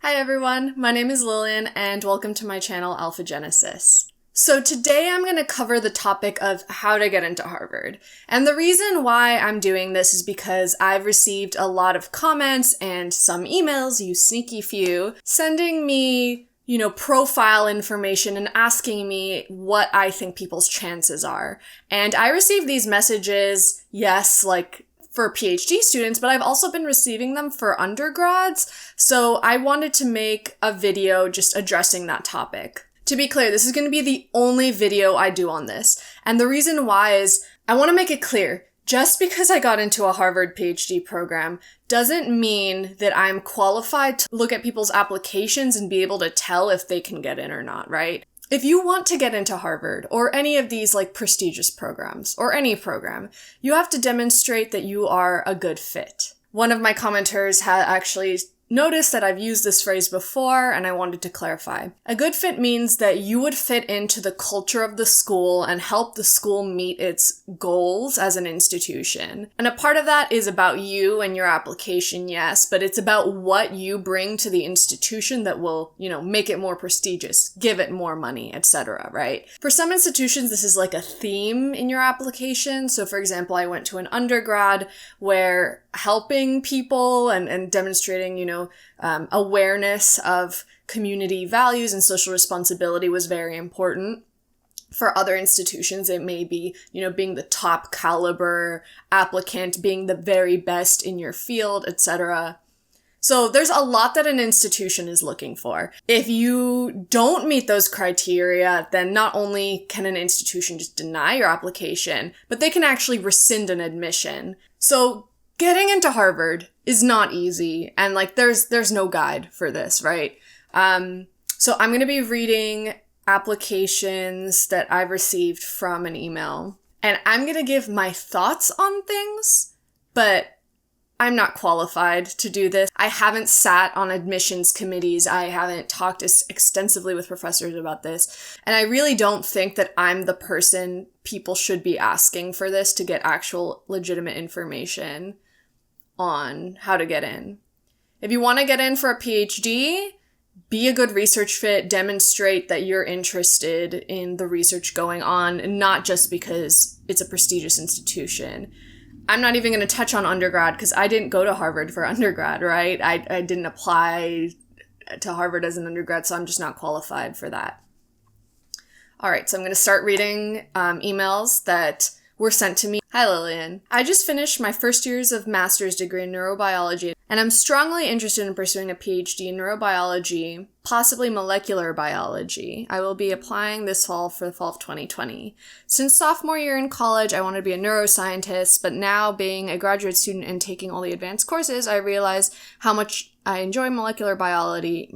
Hi everyone, my name is Lillian and welcome to my channel Alpha Genesis. So today I'm going to cover the topic of how to get into Harvard. And the reason why I'm doing this is because I've received a lot of comments and some emails, you sneaky few, sending me, profile information and asking me what I think people's chances are. And I received these messages, yes, for PhD students, but I've also been receiving them for undergrads, so I wanted to make a video just addressing that topic. To be clear, this is going to be the only video I do on this, and the reason why is I want to make it clear, just because I got into a Harvard PhD program doesn't mean that I'm qualified to look at people's applications and be able to tell if they can get in or not, right? If you want to get into Harvard or any of these prestigious programs or any program, you have to demonstrate that you are a good fit. One of my commenters had actually noticed that I've used this phrase before and I wanted to clarify. A good fit means that you would fit into the culture of the school and help the school meet its goals as an institution. And a part of that is about you and your application, yes, but it's about what you bring to the institution that will, make it more prestigious, give it more money, etc., right? For some institutions, this is like a theme in your application. So for example, I went to an undergrad where helping people and demonstrating, awareness of community values and social responsibility was very important. For other institutions, it may be, being the top caliber applicant, being the very best in your field, etc. So there's a lot that an institution is looking for. If you don't meet those criteria, then not only can an institution just deny your application, but they can actually rescind an admission. So getting into Harvard is not easy, and there's no guide for this, right? So I'm going to be reading applications that I've received from an email, and I'm going to give my thoughts on things, but I'm not qualified to do this. I haven't sat on admissions committees. I haven't talked extensively with professors about this. And I really don't think that I'm the person people should be asking for this to get actual legitimate information on how to get in. If you want to get in for a PhD, be a good research fit, demonstrate that you're interested in the research going on, not just because it's a prestigious institution. I'm not even going to touch on undergrad because I didn't go to Harvard for undergrad, right? I didn't apply to Harvard as an undergrad, so I'm just not qualified for that. All right, so I'm going to start reading emails that were sent to me. Hi, Lillian. I just finished my first years of master's degree in neurobiology, and I'm strongly interested in pursuing a PhD in neurobiology, possibly molecular biology. I will be applying this fall for the fall of 2020. Since sophomore year in college, I wanted to be a neuroscientist, but now being a graduate student and taking all the advanced courses, I realize how much I enjoy molecular biology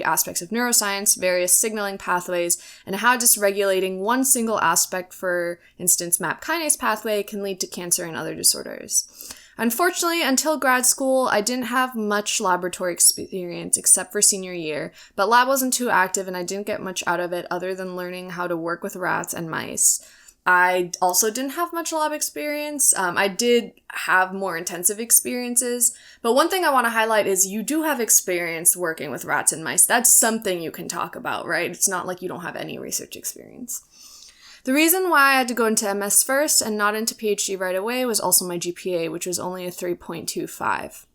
aspects of neuroscience, various signaling pathways, and how dysregulating one single aspect, for instance, MAP kinase pathway, can lead to cancer and other disorders. Unfortunately, until grad school, I didn't have much laboratory experience except for senior year, but lab wasn't too active and I didn't get much out of it other than learning how to work with rats and mice. I also didn't have much lab experience. I did have more intensive experiences, but one thing I want to highlight is you do have experience working with rats and mice. That's something you can talk about, right? It's not like you don't have any research experience. The reason why I had to go into MS first and not into PhD right away was also my GPA, which was only a 3.25.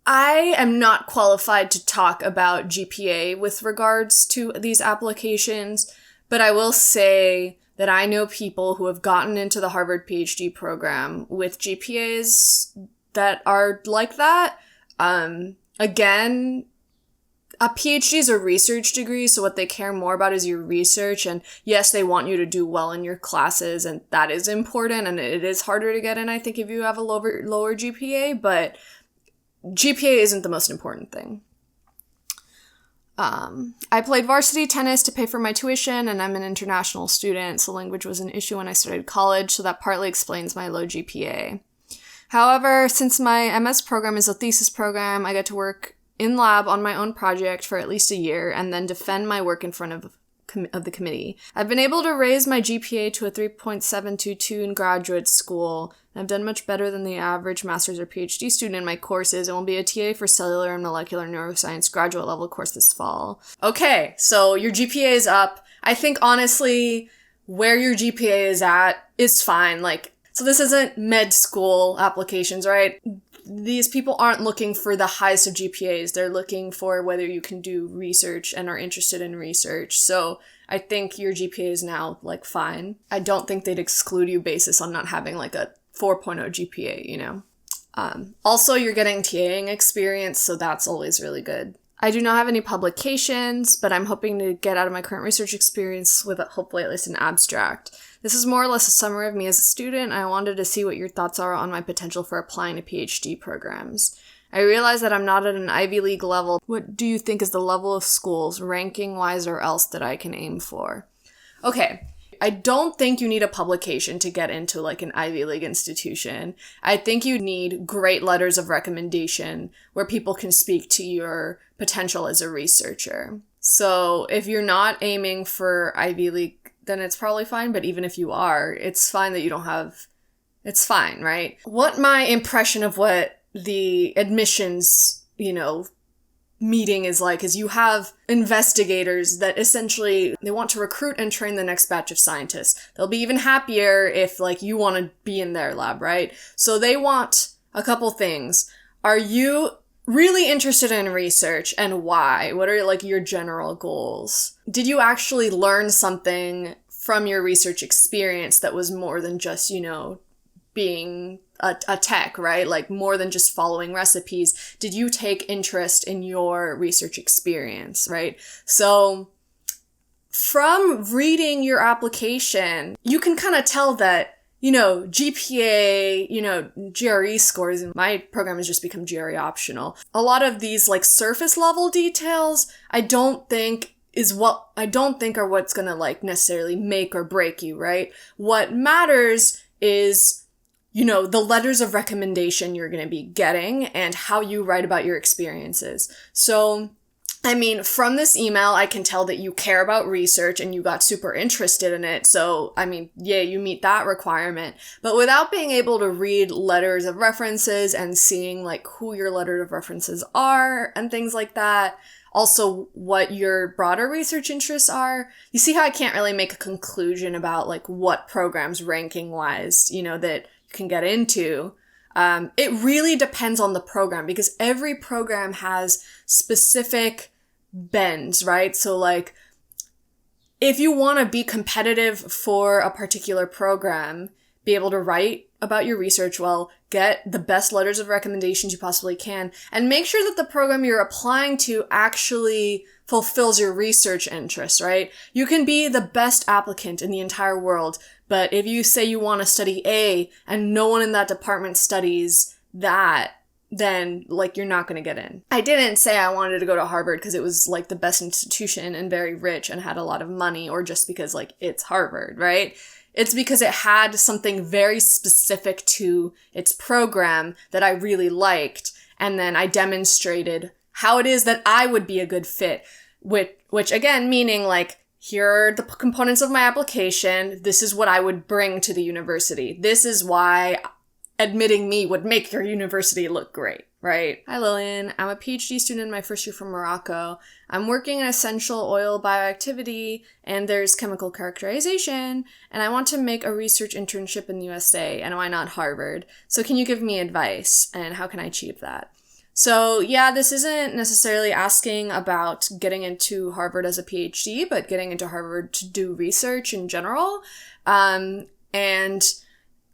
I am not qualified to talk about GPA with regards to these applications, but I will say that I know people who have gotten into the Harvard PhD program with GPAs that are like that. Again, a PhD is a research degree, so what they care more about is your research, and yes, they want you to do well in your classes, and that is important, and it is harder to get in, I think, if you have a lower GPA, but GPA isn't the most important thing. I played varsity tennis to pay for my tuition, and I'm an international student, so language was an issue when I started college, so that partly explains my low GPA. However, since my MS program is a thesis program, I get to work in lab on my own project for at least a year, and then defend my work in front of of the committee. I've been able to raise my GPA to a 3.722 in graduate school. I've done much better than the average master's or PhD student in my courses and will be a TA for cellular and molecular neuroscience graduate level course this fall. Okay, so your GPA is up. I think honestly, where your GPA is at is fine. So this isn't med school applications, right? These people aren't looking for the highest of GPAs. They're looking for whether you can do research and are interested in research. So I think your GPA is now fine. I don't think they'd exclude you basis on not having a 4.0 GPA, Also, you're getting TAing experience, so that's always really good. I do not have any publications, but I'm hoping to get out of my current research experience with hopefully at least an abstract. This is more or less a summary of me as a student. I wanted to see what your thoughts are on my potential for applying to PhD programs. I realize that I'm not at an Ivy League level. What do you think is the level of schools, ranking-wise or else, that I can aim for? Okay, I don't think you need a publication to get into an Ivy League institution. I think you need great letters of recommendation where people can speak to your potential as a researcher. So if you're not aiming for Ivy League, then it's probably fine. But even if you are, it's fine that you don't have, it's fine, right? What my impression of what the admissions, meeting is is you have investigators that essentially they want to recruit and train the next batch of scientists. They'll be even happier if you want to be in their lab, right? So they want a couple things. Are you really interested in research, and why? What are your general goals? Did you actually learn something from your research experience that was more than just, being a tech, right? More than just following recipes. Did you take interest in your research experience, right? So from reading your application, you can kind of tell that, GPA, GRE scores, and my program has just become GRE optional. A lot of these surface level details, I don't think are what's gonna necessarily make or break you, right? What matters is the letters of recommendation you're going to be getting and how you write about your experiences. So, from this email, I can tell that you care about research and you got super interested in it. So, yeah, you meet that requirement. But without being able to read letters of references and seeing who your letter of references are and things like that, also what your broader research interests are, you see how I can't really make a conclusion about what programs ranking wise, that can get into. It really depends on the program because every program has specific bends, right? So if you want to be competitive for a particular program, be able to write about your research well, get the best letters of recommendations you possibly can, and make sure that the program you're applying to actually fulfills your research interests, right? You can be the best applicant in the entire world, but if you say you want to study A and no one in that department studies that, then you're not going to get in. I didn't say I wanted to go to Harvard because it was the best institution and very rich and had a lot of money, or just because it's Harvard, right? It's because it had something very specific to its program that I really liked, and then I demonstrated how it is that I would be a good fit, which again, meaning here are the components of my application. This is what I would bring to the university. This is why admitting me would make your university look great, right? Hi, Lillian. I'm a PhD student in my first year from Morocco. I'm working in essential oil bioactivity, and there's chemical characterization, and I want to make a research internship in the USA, and why not Harvard? So can you give me advice, and how can I achieve that? So yeah, this isn't necessarily asking about getting into Harvard as a PhD, but getting into Harvard to do research in general. And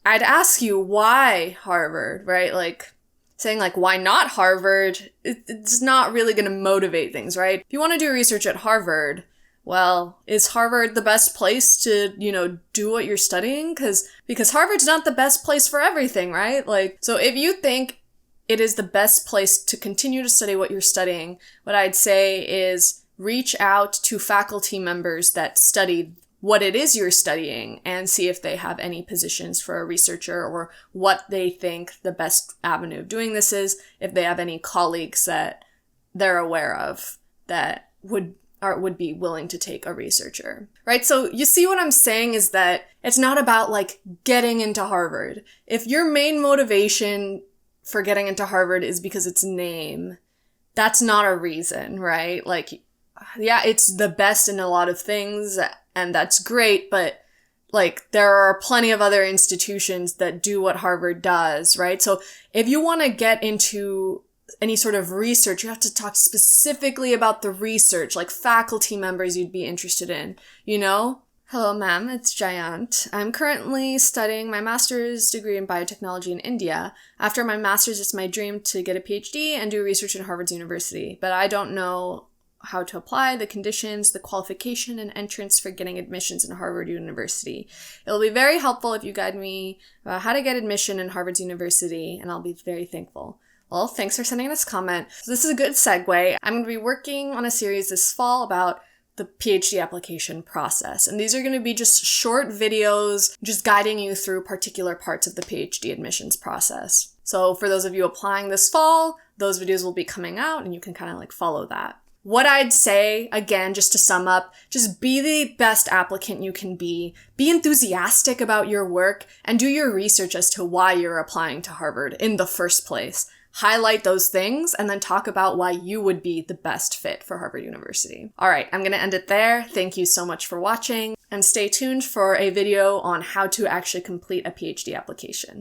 I'd ask you, why Harvard, right? Saying why not Harvard, it's not really going to motivate things, right? If you want to do research at Harvard, well, is Harvard the best place to, do what you're studying? Because Harvard's not the best place for everything, right? So if you think it is the best place to continue to study what you're studying, what I'd say is reach out to faculty members that study what it is you're studying and see if they have any positions for a researcher or what they think the best avenue of doing this is, if they have any colleagues that they're aware of that would would be willing to take a researcher, right? So you see what I'm saying is that it's not about like getting into Harvard. If your main motivation for getting into Harvard is because it's name, that's not a reason, right? Like, yeah, it's the best in a lot of things and that's great, but like there are plenty of other institutions that do what Harvard does, right? So if you want to get into any sort of research, you have to talk specifically about the research, like faculty members you'd be interested in, you know? Hello, ma'am, it's Jayant. I'm currently studying my master's degree in biotechnology in India. After my master's, it's my dream to get a PhD and do research in Harvard University, but I don't know how to apply, the conditions, the qualification, and entrance for getting admissions in Harvard University. It'll be very helpful if you guide me about how to get admission in Harvard University, and I'll be very thankful. Well, thanks for sending this comment. So this is a good segue. I'm going to be working on a series this fall about the PhD application process. And these are going to be just short videos, just guiding you through particular parts of the PhD admissions process. So for those of you applying this fall, those videos will be coming out and you can kind of like follow that. What I'd say, again, just to sum up, just be the best applicant you can be enthusiastic about your work, and do your research as to why you're applying to Harvard in the first place. Highlight those things, and then talk about why you would be the best fit for Harvard University. All right, I'm going to end it there. Thank you so much for watching, and stay tuned for a video on how to actually complete a PhD application.